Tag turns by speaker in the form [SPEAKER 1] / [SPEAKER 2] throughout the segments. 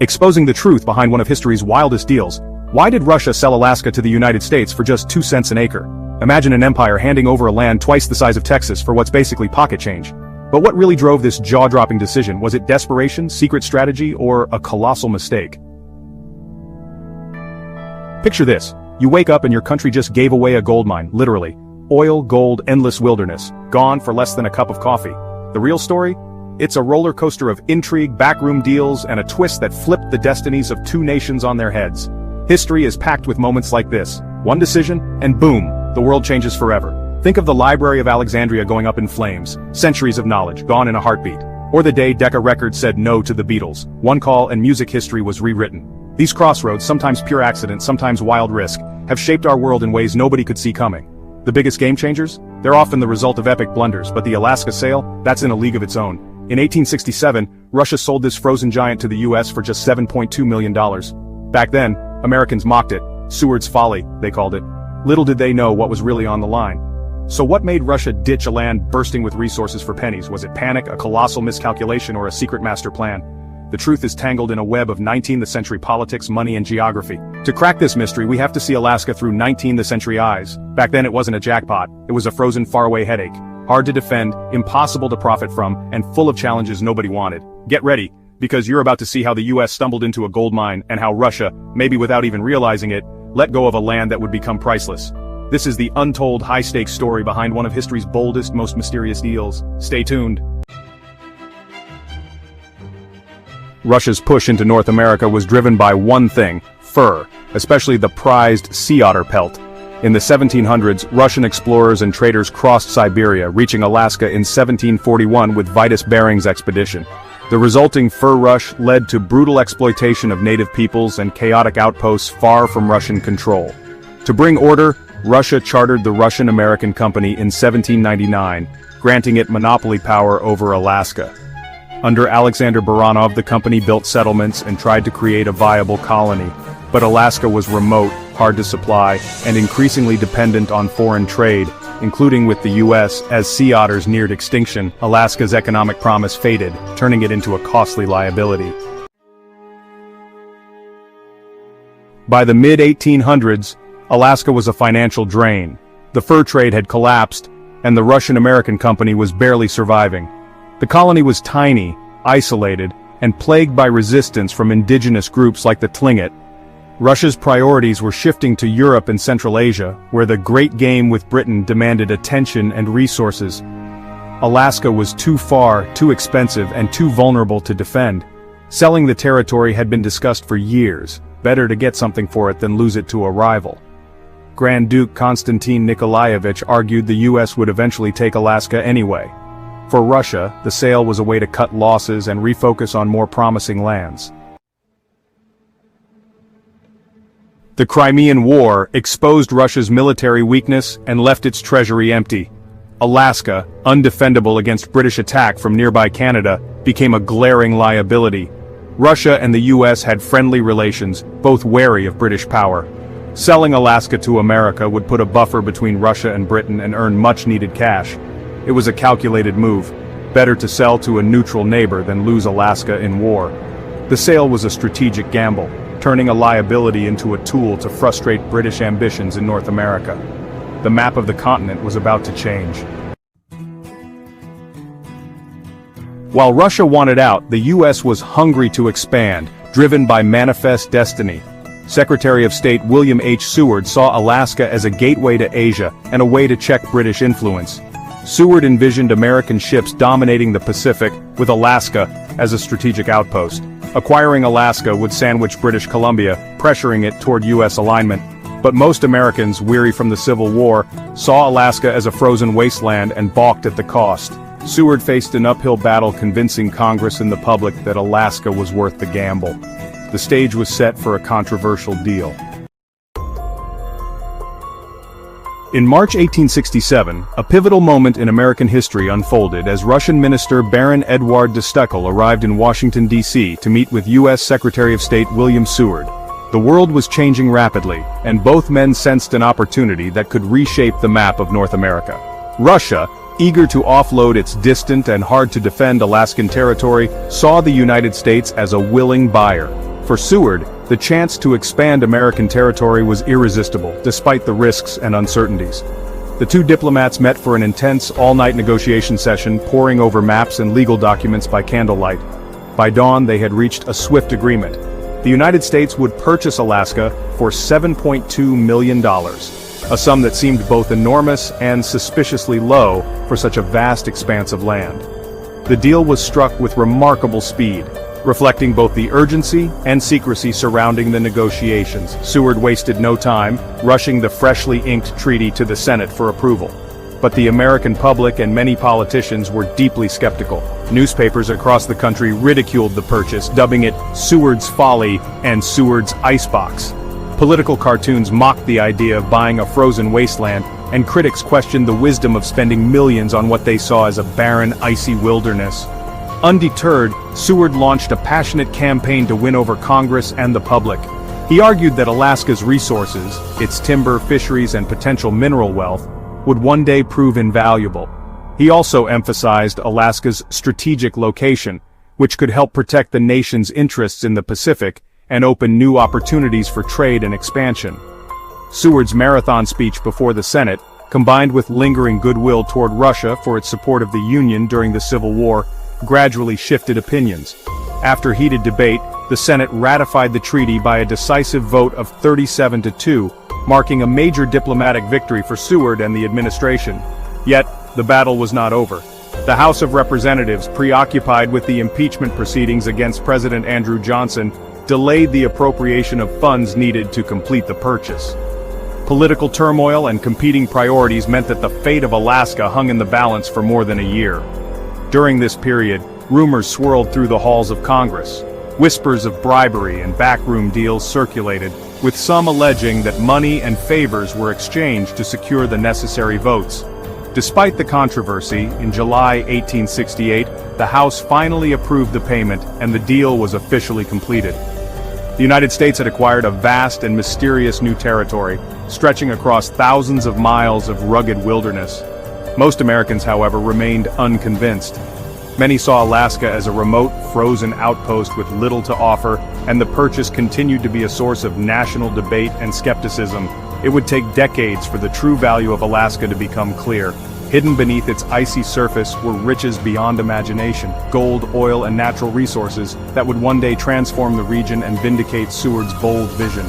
[SPEAKER 1] exposing the truth behind one of history's wildest deals. Why did Russia sell Alaska to the United States for just 2 cents an acre? Imagine an empire handing over a land twice the size of Texas for what's basically pocket change. But what really drove this jaw-dropping decision? Was it desperation, secret strategy, or a colossal mistake? Picture this. You wake up and your country just gave away a gold mine, literally. Oil, gold, endless wilderness, gone for less than a cup of coffee. The real story? It's a roller coaster of intrigue, backroom deals, and a twist that flipped the destinies of 2 nations on their heads. History is packed with moments like this. One decision, and boom, the world changes forever. Think of the Library of Alexandria going up in flames, centuries of knowledge, gone in a heartbeat. Or the day Decca Records said no to the Beatles. One call and music history was rewritten. These crossroads, sometimes pure accident, sometimes wild risk, have shaped our world in ways nobody could see coming. The biggest game changers? They're often the result of epic blunders, but the Alaska sale? That's in a league of its own. In 1867, Russia sold this frozen giant to the US for just $7.2 million. Back then, Americans mocked it. Seward's folly, they called it. Little did they know what was really on the line. So what made Russia ditch a land bursting with resources for pennies? Was it panic, a colossal miscalculation, or a secret master plan? The truth is tangled in a web of 19th century politics, money, and geography. To crack this mystery, we have to see Alaska through 19th century eyes. Back then it wasn't a jackpot, it was a frozen faraway headache. Hard to defend, impossible to profit from, and full of challenges nobody wanted. Get ready, because you're about to see how the US stumbled into a gold mine, and how Russia, maybe without even realizing it, let go of a land that would become priceless. This is the untold high-stakes story behind one of history's boldest, most mysterious deals. Stay tuned. Russia's push into North America was driven by one thing: fur, especially the prized sea otter pelt. In the 1700s, Russian explorers and traders crossed Siberia, reaching Alaska in 1741 with Vitus Bering's expedition. The resulting fur rush led to brutal exploitation of native peoples and chaotic outposts far from Russian control. To bring order, Russia chartered the Russian-American Company in 1799, granting it monopoly power over Alaska. Under Alexander Baranov, the company built settlements and tried to create a viable colony. But Alaska was remote, hard to supply, and increasingly dependent on foreign trade, including with the US. As sea otters neared extinction, Alaska's economic promise faded, turning it into a costly liability. By the mid-1800s, Alaska was a financial drain. The fur trade had collapsed, and the Russian-American Company was barely surviving. The colony was tiny, isolated, and plagued by resistance from indigenous groups like the Tlingit. Russia's priorities were shifting to Europe and Central Asia, where the great game with Britain demanded attention and resources. Alaska was too far, too expensive, and too vulnerable to defend. Selling the territory had been discussed for years. Better to get something for it than lose it to a rival. Grand Duke Konstantin Nikolaevich argued the US would eventually take Alaska anyway. For Russia, the sale was a way to cut losses and refocus on more promising lands. The Crimean War exposed Russia's military weakness and left its treasury empty. Alaska, undefendable against British attack from nearby Canada, became a glaring liability. Russia and the US had friendly relations, both wary of British power. Selling Alaska to America would put a buffer between Russia and Britain and earn much-needed cash. It was a calculated move. Better to sell to a neutral neighbor than lose Alaska in war. The sale was a strategic gamble, turning a liability into a tool to frustrate British ambitions in North America. The map of the continent was about to change. While Russia wanted out, the US was hungry to expand, driven by manifest destiny. Secretary of State William H. Seward saw Alaska as a gateway to Asia and a way to check British influence. Seward envisioned American ships dominating the Pacific, with Alaska as a strategic outpost. Acquiring Alaska would sandwich British Columbia, pressuring it toward US alignment. But most Americans, weary from the Civil War, saw Alaska as a frozen wasteland and balked at the cost. Seward faced an uphill battle convincing Congress and the public that Alaska was worth the gamble. The stage was set for a controversial deal. In March 1867, a pivotal moment in American history unfolded as Russian Minister Baron Eduard de Stückel arrived in Washington, D.C. to meet with U.S. Secretary of State William Seward. The world was changing rapidly, and both men sensed an opportunity that could reshape the map of North America. Russia, eager to offload its distant and hard-to-defend Alaskan territory, saw the United States as a willing buyer. For Seward, the chance to expand American territory was irresistible, despite the risks and uncertainties. The two diplomats met for an intense, all-night negotiation session, poring over maps and legal documents by candlelight. By dawn, they had reached a swift agreement. The United States would purchase Alaska for $7.2 million, a sum that seemed both enormous and suspiciously low for such a vast expanse of land. The deal was struck with remarkable speed, reflecting both the urgency and secrecy surrounding the negotiations. Seward wasted no time, rushing the freshly inked treaty to the Senate for approval. But the American public and many politicians were deeply skeptical. Newspapers across the country ridiculed the purchase, dubbing it Seward's Folly and Seward's Icebox. Political cartoons mocked the idea of buying a frozen wasteland, and critics questioned the wisdom of spending millions on what they saw as a barren, icy wilderness. Undeterred, Seward launched a passionate campaign to win over Congress and the public. He argued that Alaska's resources, its timber, fisheries, and potential mineral wealth, would one day prove invaluable. He also emphasized Alaska's strategic location, which could help protect the nation's interests in the Pacific and open new opportunities for trade and expansion. Seward's marathon speech before the Senate, combined with lingering goodwill toward Russia for its support of the Union during the Civil War, gradually shifted opinions. After heated debate, the Senate ratified the treaty by a decisive vote of 37-2, marking a major diplomatic victory for Seward and the administration. Yet, the battle was not over. The House of Representatives, preoccupied with the impeachment proceedings against President Andrew Johnson, delayed the appropriation of funds needed to complete the purchase. Political turmoil and competing priorities meant that the fate of Alaska hung in the balance for more than a year. During this period, rumors swirled through the halls of Congress. Whispers of bribery and backroom deals circulated, with some alleging that money and favors were exchanged to secure the necessary votes. Despite the controversy, in July 1868, the House finally approved the payment and the deal was officially completed. The United States had acquired a vast and mysterious new territory, stretching across thousands of miles of rugged wilderness. Most Americans, however, remained unconvinced. Many saw Alaska as a remote, frozen outpost with little to offer, and the purchase continued to be a source of national debate and skepticism. It would take decades for the true value of Alaska to become clear. Hidden beneath its icy surface were riches beyond imagination, gold, oil, and natural resources that would one day transform the region and vindicate Seward's bold vision.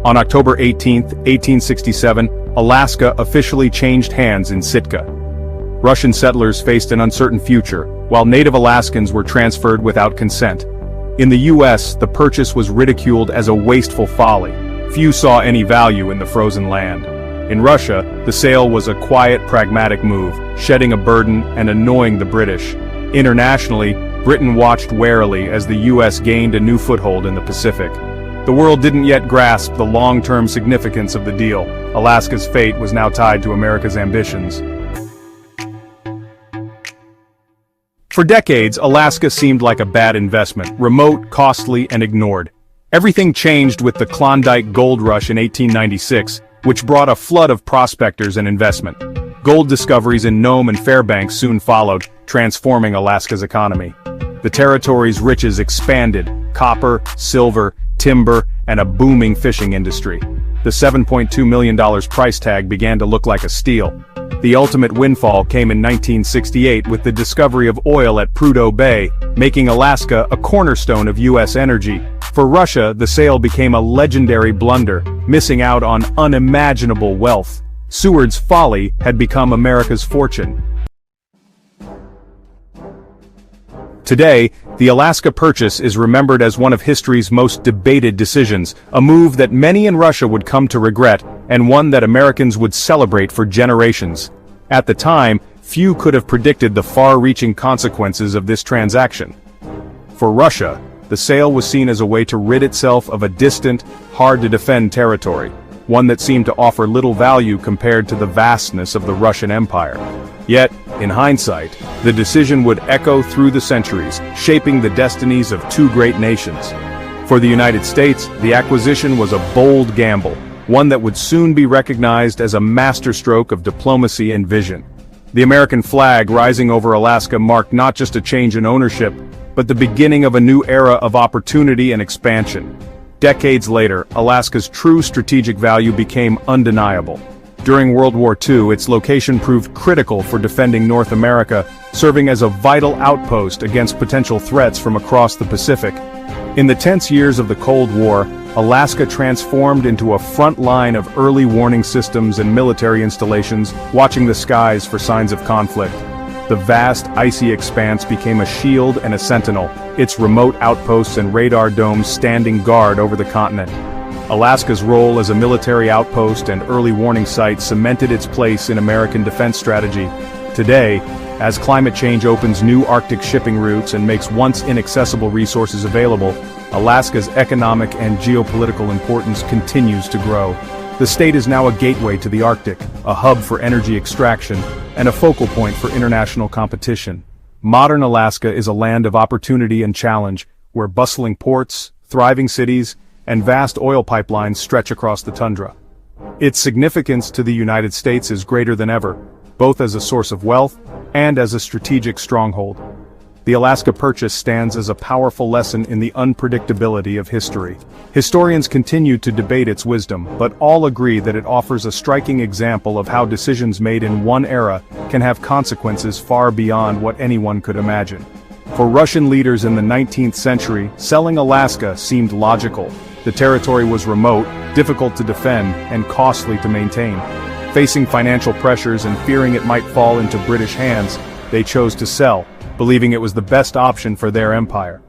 [SPEAKER 1] On October 18, 1867, Alaska officially changed hands in Sitka. Russian settlers faced an uncertain future, while native Alaskans were transferred without consent. In the U.S., the purchase was ridiculed as a wasteful folly. Few saw any value in the frozen land. In Russia, the sale was a quiet, pragmatic move, shedding a burden and annoying the British. Internationally, Britain watched warily as the U.S. gained a new foothold in the Pacific. The world didn't yet grasp the long-term significance of the deal. Alaska's fate was now tied to America's ambitions. For decades, Alaska seemed like a bad investment, remote, costly, and ignored. Everything changed with the Klondike Gold Rush in 1896, which brought a flood of prospectors and investment. Gold discoveries in Nome and Fairbanks soon followed, transforming Alaska's economy. The territory's riches expanded: copper, silver, timber, and a booming fishing industry. The $7.2 million price tag began to look like a steal. The ultimate windfall came in 1968 with the discovery of oil at Prudhoe Bay, making Alaska a cornerstone of U.S. energy. For Russia, the sale became a legendary blunder, missing out on unimaginable wealth. Seward's Folly had become America's fortune. Today, the Alaska Purchase is remembered as one of history's most debated decisions, a move that many in Russia would come to regret, and one that Americans would celebrate for generations. At the time, few could have predicted the far-reaching consequences of this transaction. For Russia, the sale was seen as a way to rid itself of a distant, hard-to-defend territory, one that seemed to offer little value compared to the vastness of the Russian Empire. Yet, in hindsight, the decision would echo through the centuries, shaping the destinies of two great nations. For the United States, the acquisition was a bold gamble, one that would soon be recognized as a masterstroke of diplomacy and vision. The American flag rising over Alaska marked not just a change in ownership, but the beginning of a new era of opportunity and expansion. Decades later, Alaska's true strategic value became undeniable. During World War II, its location proved critical for defending North America, serving as a vital outpost against potential threats from across the Pacific. In the tense years of the Cold War, Alaska transformed into a front line of early warning systems and military installations, watching the skies for signs of conflict. The vast, icy expanse became a shield and a sentinel, its remote outposts and radar domes standing guard over the continent. Alaska's role as a military outpost and early warning site cemented its place in American defense strategy. Today, as climate change opens new Arctic shipping routes and makes once inaccessible resources available, Alaska's economic and geopolitical importance continues to grow. The state is now a gateway to the Arctic, a hub for energy extraction, and a focal point for international competition. Modern Alaska is a land of opportunity and challenge, where bustling ports, thriving cities, and vast oil pipelines stretch across the tundra. Its significance to the United States is greater than ever, both as a source of wealth and as a strategic stronghold. The Alaska Purchase stands as a powerful lesson in the unpredictability of history. Historians continue to debate its wisdom, but all agree that it offers a striking example of how decisions made in one era can have consequences far beyond what anyone could imagine. For Russian leaders in the 19th century, selling Alaska seemed logical. The territory was remote, difficult to defend, and costly to maintain. Facing financial pressures and fearing it might fall into British hands, they chose to sell, believing it was the best option for their empire.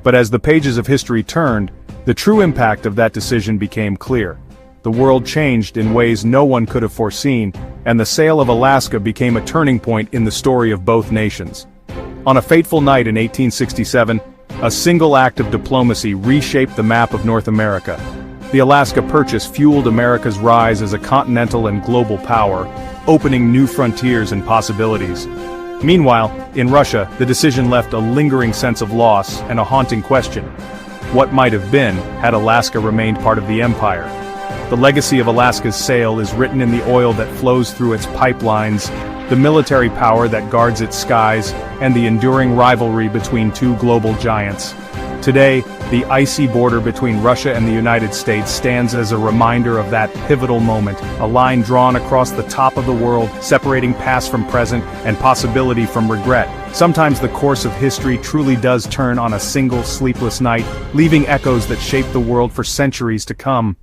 [SPEAKER 1] But as the pages of history turned, the true impact of that decision became clear. The world changed in ways no one could have foreseen, and the sale of Alaska became a turning point in the story of both nations. On a fateful night in 1867, a single act of diplomacy reshaped the map of North America. The Alaska Purchase fueled America's rise as a continental and global power, opening new frontiers and possibilities. Meanwhile, in Russia, the decision left a lingering sense of loss and a haunting question. What might have been had Alaska remained part of the empire? The legacy of Alaska's sale is written in the oil that flows through its pipelines, the military power that guards its skies, and the enduring rivalry between two global giants. Today, the icy border between Russia and the United States stands as a reminder of that pivotal moment, a line drawn across the top of the world, separating past from present and possibility from regret. Sometimes the course of history truly does turn on a single sleepless night, leaving echoes that shape the world for centuries to come.